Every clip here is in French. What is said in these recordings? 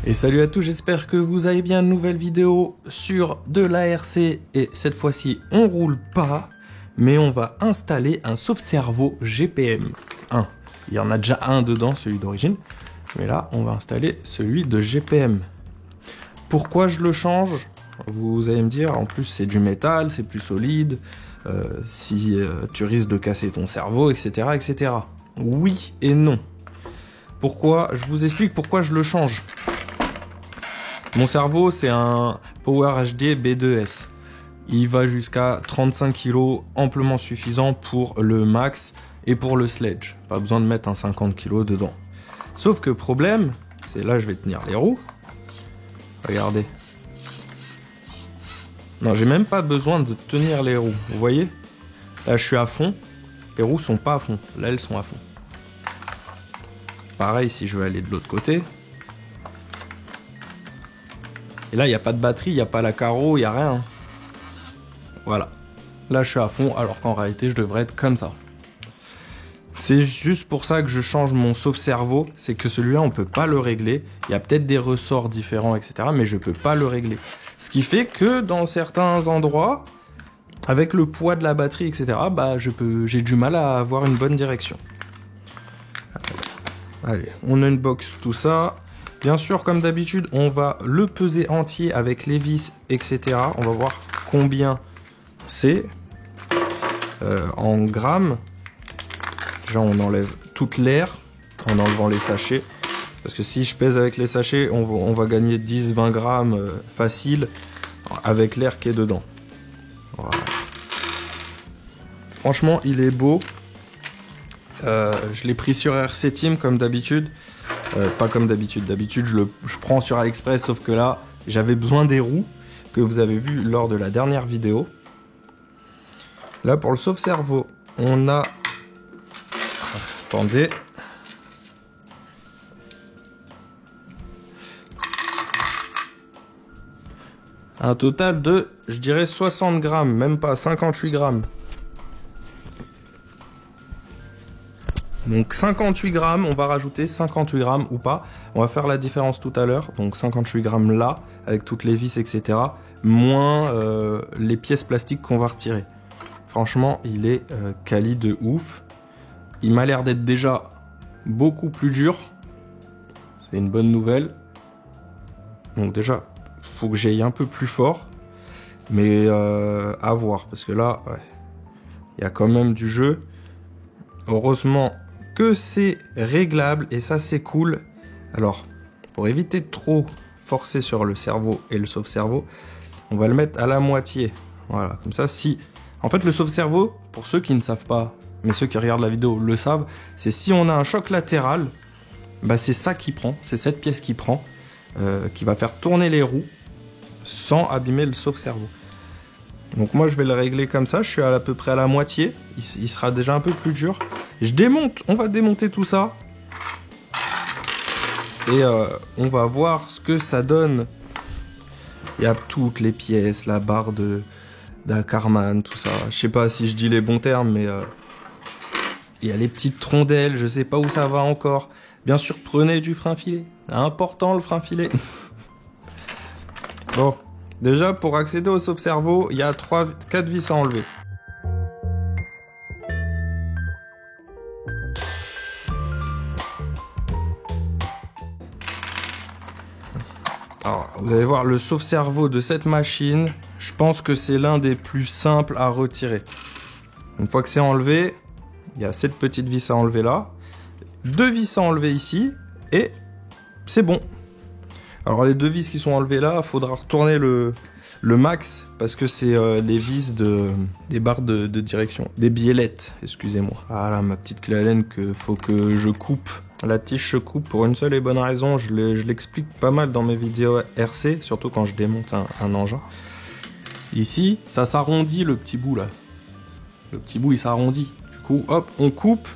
Et salut à tous, j'espère que vous avez bien. Une nouvelle vidéo sur de l'ARC et cette fois-ci on roule pas, mais on va installer un sauve-cerveau GPM 1. Il y en a déjà un dedans, celui d'origine, mais là on va installer celui de GPM. Pourquoi je le change? Vous allez me dire, en plus c'est du métal, c'est plus solide, tu risques de casser ton cerveau, etc., etc. Oui et non. Pourquoi? Je vous explique pourquoi je le change. Mon cerveau, c'est un Power HD B2S. Il va jusqu'à 35 kg, amplement suffisant pour le max et pour le sledge. Pas besoin de mettre un 50 kg dedans. Sauf que problème, c'est là je vais tenir les roues. Regardez. Non, j'ai même pas besoin de tenir les roues. Vous voyez? Là, je suis à fond. Les roues sont pas à fond. Là, elles sont à fond. Pareil, si je veux aller de l'autre côté. Et là, il n'y a pas de batterie, il n'y a pas la carreau, il n'y a rien. Voilà. Là, je suis à fond, alors qu'en réalité, je devrais être comme ça. C'est juste pour ça que je change mon sauve-cerveau. C'est que celui-là, on ne peut pas le régler. Il y a peut-être des ressorts différents, etc. Mais je ne peux pas le régler. Ce qui fait que dans certains endroits, avec le poids de la batterie, etc., bah, j'ai du mal à avoir une bonne direction. Allez, on unbox tout ça. Bien sûr, comme d'habitude, on va le peser entier avec les vis, etc. On va voir combien c'est en grammes. Déjà, on enlève toute l'air en enlevant les sachets. Parce que si je pèse avec les sachets, on va gagner 10-20 grammes facile avec l'air qui est dedans. Voilà. Franchement, il est beau. Je l'ai pris sur RC Team comme d'habitude. Pas comme d'habitude. D'habitude, je prends sur AliExpress, sauf que là, j'avais besoin des roues que vous avez vu lors de la dernière vidéo. Là, pour le sauve-cerveau, on a... Attendez. Un total de, je dirais, 60 grammes, même pas 58 grammes. Donc 58 grammes, on va rajouter 58 grammes ou pas. On va faire la différence tout à l'heure. Donc 58 grammes là, avec toutes les vis, etc. Moins les pièces plastiques qu'on va retirer. Franchement, il est quali de ouf. Il m'a l'air d'être déjà beaucoup plus dur. C'est une bonne nouvelle. Donc déjà, faut que j'aille un peu plus fort. Mais à voir, parce que là, ouais, il y a quand même du jeu. Heureusement que c'est réglable et ça c'est cool. Alors, pour éviter de trop forcer sur le cerveau et le sauve-cerveau, on va le mettre à la moitié. Voilà, comme ça, si... En fait, le sauve-cerveau, pour ceux qui ne savent pas, mais ceux qui regardent la vidéo le savent, c'est si on a un choc latéral, bah c'est ça qui prend, c'est cette pièce qui prend, qui va faire tourner les roues sans abîmer le sauve-cerveau. Donc moi je vais le régler comme ça, je suis à peu près à la moitié, il sera déjà un peu plus dur. Je démonte, on va démonter tout ça. Et on va voir ce que ça donne. Il y a toutes les pièces, la barre de Karman, tout ça. Je sais pas si je dis les bons termes, mais il y a les petites rondelles, je sais pas où ça va encore. Bien sûr, prenez du frein filet. Important le frein filet. Bon. Déjà, pour accéder au sauve-cerveau, il y a 4 vis à enlever. Alors, vous allez voir, le sauve-cerveau de cette machine, je pense que c'est l'un des plus simples à retirer. Une fois que c'est enlevé, il y a cette petite vis à enlever là, 2 vis à enlever ici, et c'est bon. Alors les 2 vis qui sont enlevées là, il faudra retourner le max parce que c'est les vis des barres de direction, des biellettes, excusez-moi. Voilà ma petite clé Allen que faut que je coupe. La tige se coupe pour une seule et bonne raison, je l'explique pas mal dans mes vidéos RC, surtout quand je démonte un engin. Ici, ça s'arrondit le petit bout là. Le petit bout il s'arrondit. Du coup, hop, on coupe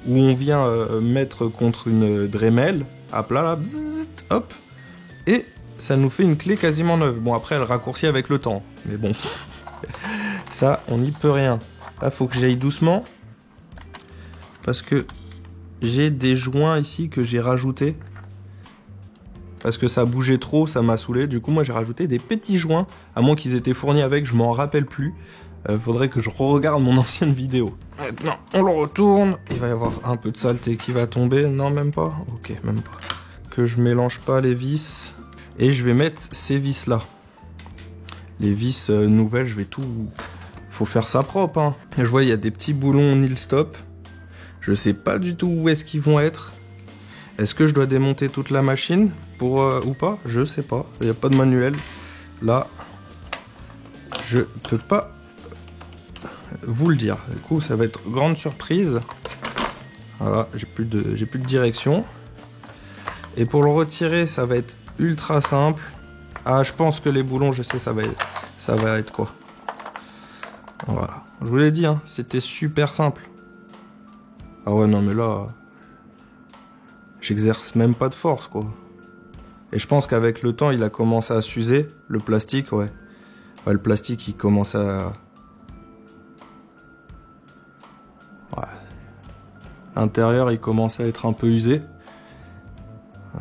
ou on vient mettre contre une Dremel. Hop là, bzzzt, hop. Et ça nous fait une clé quasiment neuve. Bon, après, elle raccourcit avec le temps. Mais bon, ça, on n'y peut rien. Là, faut que j'aille doucement. Parce que j'ai des joints ici que j'ai rajoutés. parce que ça bougeait trop, ça m'a saoulé. Du coup, moi, j'ai rajouté des petits joints, à moins qu'ils étaient fournis avec, je m'en rappelle plus. Faudrait que je regarde mon ancienne vidéo. Maintenant, on le retourne. Il va y avoir un peu de saleté qui va tomber. Non, même pas. Ok, même pas. Que je mélange pas les vis. Et je vais mettre ces vis là. Les vis nouvelles, je vais tout... Faut faire ça propre, hein. Je vois, il y a des petits boulons nil stop. Je sais pas du tout où est-ce qu'ils vont être. Est-ce que je dois démonter toute la machine pour ou pas? Je sais pas. Il n'y a pas de manuel. Là, je peux pas vous le dire. Du coup, ça va être grande surprise. Voilà, j'ai plus de direction. Et pour le retirer, ça va être ultra simple. Ah, je pense que les boulons, je sais, ça va être quoi? Voilà. Je vous l'ai dit, hein, c'était super simple. Ah ouais, non, mais là, j'exerce même pas de force, quoi. Et je pense qu'avec le temps, il a commencé à s'user. Le plastique, ouais. Ouais, le plastique, il commence à... Ouais. L'intérieur, il commence à être un peu usé.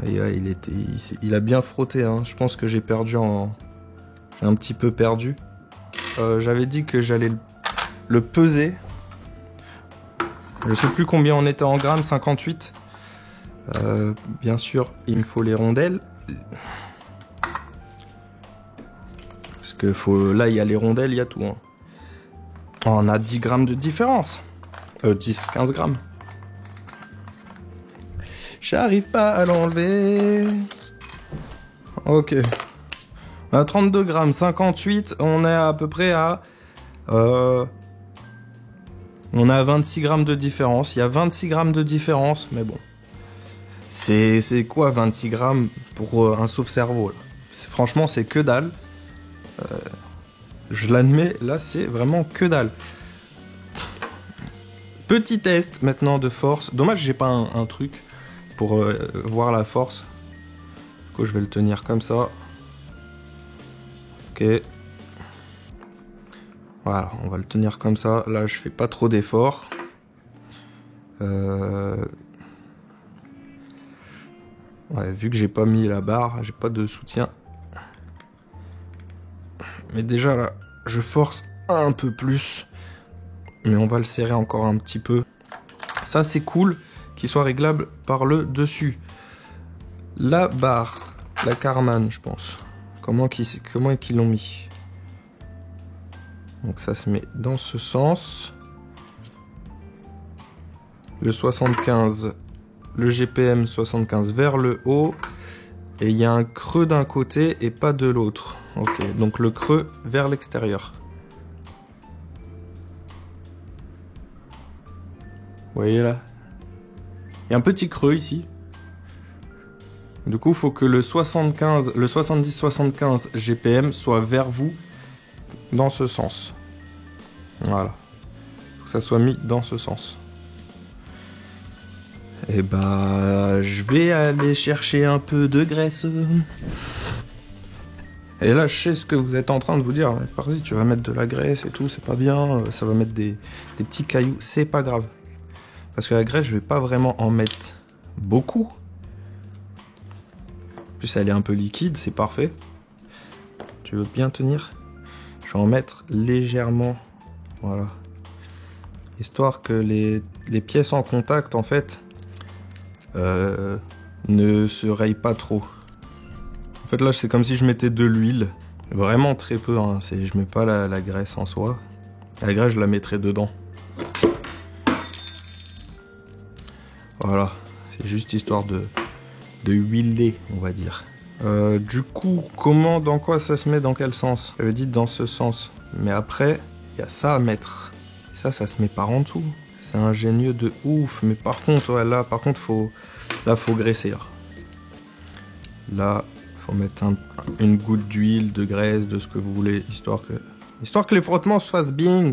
Et là, il a bien frotté, hein. Je pense que j'ai perdu en... J'ai un petit peu perdu. J'avais dit que j'allais le peser. Je sais plus combien on était en grammes, 58. Bien sûr, il me faut les rondelles. Parce que là, il y a les rondelles, il y a tout. Hein. On a 10 grammes de différence. 10, 15 grammes. J'arrive pas à l'enlever. Ok. On a 32 grammes, 58. On est à peu près à... on est à 26 grammes de différence. Il y a 26 grammes de différence, mais bon. C'est quoi 26 grammes pour un sauve-cerveau? Franchement, c'est que dalle. Je l'admets, là, c'est vraiment que dalle. Petit test maintenant de force. Dommage, j'ai pas un truc pour voir la force. Du coup, je vais le tenir comme ça. Ok. Voilà, on va le tenir comme ça. Là, je fais pas trop d'efforts. Ouais, vu que j'ai pas mis la barre, j'ai pas de soutien. Mais déjà là, je force un peu plus. Mais on va le serrer encore un petit peu. Ça, c'est cool qu'il soit réglable par le dessus. La barre, la Karman, je pense. Comment qu'ils l'ont mis? Donc ça se met dans ce sens. Le 75, le GPM 75 vers le haut. Et il y a un creux d'un côté et pas de l'autre. Ok, donc le creux vers l'extérieur. Vous voyez là? Il y a un petit creux ici. Du coup, il faut que le 70-75 GPM soit vers vous dans ce sens. Voilà. Il faut que ça soit mis dans ce sens. Et bah, je vais aller chercher un peu de graisse. Et là, je sais ce que vous êtes en train de vous dire. Vas-y, tu vas mettre de la graisse et tout, c'est pas bien. Ça va mettre des petits cailloux. C'est pas grave. Parce que la graisse, je vais pas vraiment en mettre beaucoup. En plus, elle est un peu liquide, c'est parfait. Tu veux bien tenir? Je vais en mettre légèrement. Voilà. Histoire que les pièces en contact, en fait, ne se rayent pas trop. En fait, là, c'est comme si je mettais de l'huile. Vraiment très peu, hein. Je mets pas la graisse en soi. La graisse, je la mettrai dedans. Voilà. C'est juste histoire de huiler, on va dire. Du coup, dans quoi ça se met, dans quel sens? J'avais dit dans ce sens. Mais après, il y a ça à mettre. Ça se met par en dessous. C'est ingénieux de ouf. Mais par contre, ouais, là, faut graisser. Là, faut mettre une goutte d'huile, de graisse, de ce que vous voulez, histoire que les frottements se fassent bien.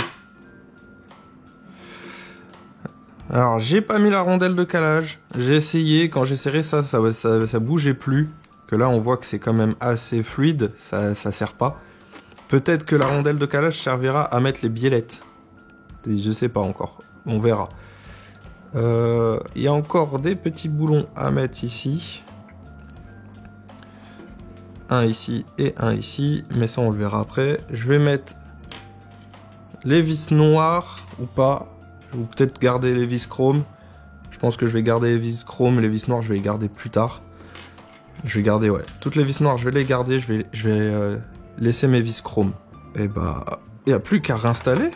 Alors, j'ai pas mis la rondelle de calage. J'ai essayé. Quand j'ai serré ça bougeait plus. Que là, on voit que c'est quand même assez fluide. Ça sert pas. Peut-être que la rondelle de calage servira à mettre les biellettes. Je sais pas encore. On verra. Il y a encore des petits boulons à mettre ici. un ici et un ici, mais ça on le verra après. Je vais mettre les vis noires ou pas, ou peut-être garder les vis chrome. Je pense que je vais garder les vis chrome, les vis noires je vais les garder plus tard. Je vais garder, ouais, toutes les vis noires je vais les garder, je vais laisser mes vis chrome. Et bah, il n'y a plus qu'à réinstaller.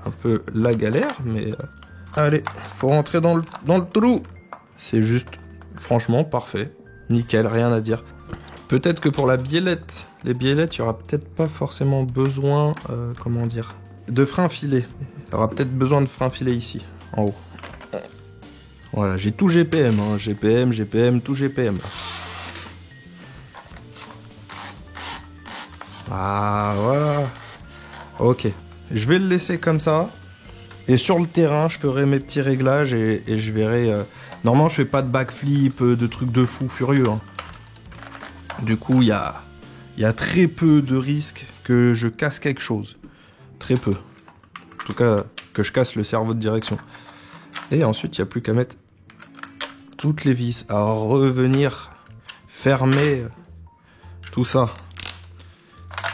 Un peu la galère, mais allez, faut rentrer dans le trou. C'est juste, franchement, parfait. Nickel, rien à dire. Peut-être que pour la biellette, les biellettes, il n'y aura peut-être pas forcément besoin, comment dire, de frein filet. Il y aura peut-être besoin de frein filet ici, en haut. Voilà, j'ai tout GPM, hein. GPM, tout GPM. Ah, voilà. Ok, je vais le laisser comme ça. Et sur le terrain, je ferai mes petits réglages et je verrai... Normalement, je fais pas de backflip, de trucs de fou furieux, hein. Du coup, il y a très peu de risques que je casse quelque chose. Très peu. En tout cas, que je casse le cerveau de direction. Et ensuite, il n'y a plus qu'à mettre toutes les vis, à revenir fermer tout ça.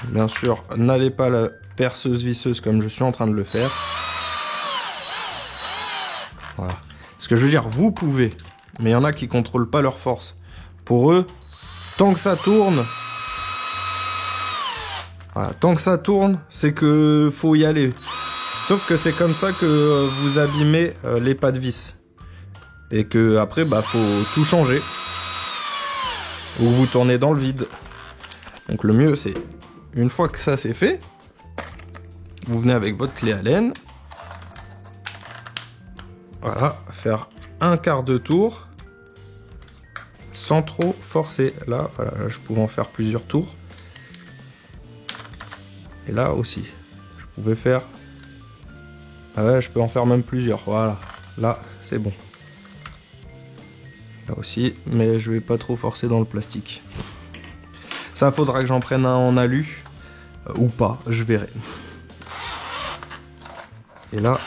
Bien sûr, n'allez pas la perceuse visseuse comme je suis en train de le faire. Voilà. Ce que je veux dire, vous pouvez, mais il y en a qui contrôlent pas leur force. Pour eux, tant que ça tourne, voilà, tant que ça tourne, c'est que faut y aller. Sauf que c'est comme ça que vous abîmez les pas de vis. Et que après, bah, faut tout changer. Ou vous tournez dans le vide. Donc le mieux, c'est, une fois que ça c'est fait, vous venez avec votre clé Allen. Voilà, faire un quart de tour. Sans trop forcer. Là, voilà, là, je pouvais en faire plusieurs tours. Et là aussi, je pouvais faire... Ah ouais, je peux en faire même plusieurs. Voilà, là, c'est bon. Là aussi, mais je vais pas trop forcer dans le plastique. Ça, faudra que j'en prenne un en alu. Ou pas, je verrai. Et là...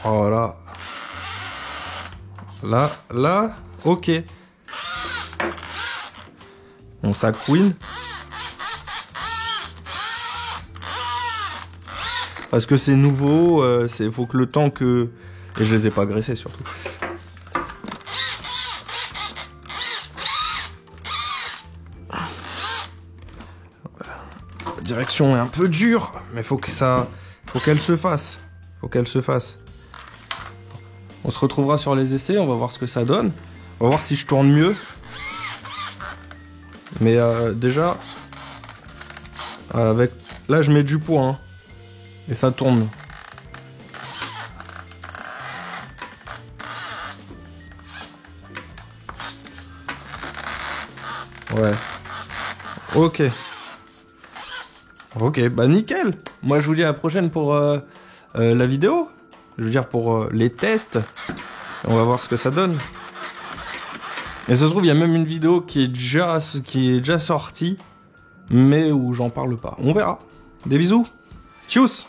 Voilà. Là... Ok. Bon, ça couine. Parce que c'est nouveau, faut que le temps que... Et je les ai pas graissés surtout. La direction est un peu dure, mais faut qu'elle se fasse. Faut qu'elle se fasse. On se retrouvera sur les essais, on va voir ce que ça donne. On va voir si je tourne mieux. Mais déjà, avec là je mets du poids, hein, et ça tourne. Ouais. Ok. Ok, bah nickel. Moi je vous dis à la prochaine pour la vidéo. Je veux dire pour les tests. On va voir ce que ça donne. Et ça se trouve, il y a même une vidéo qui est déjà sortie, mais où j'en parle pas. On verra. Des bisous. Tchuss.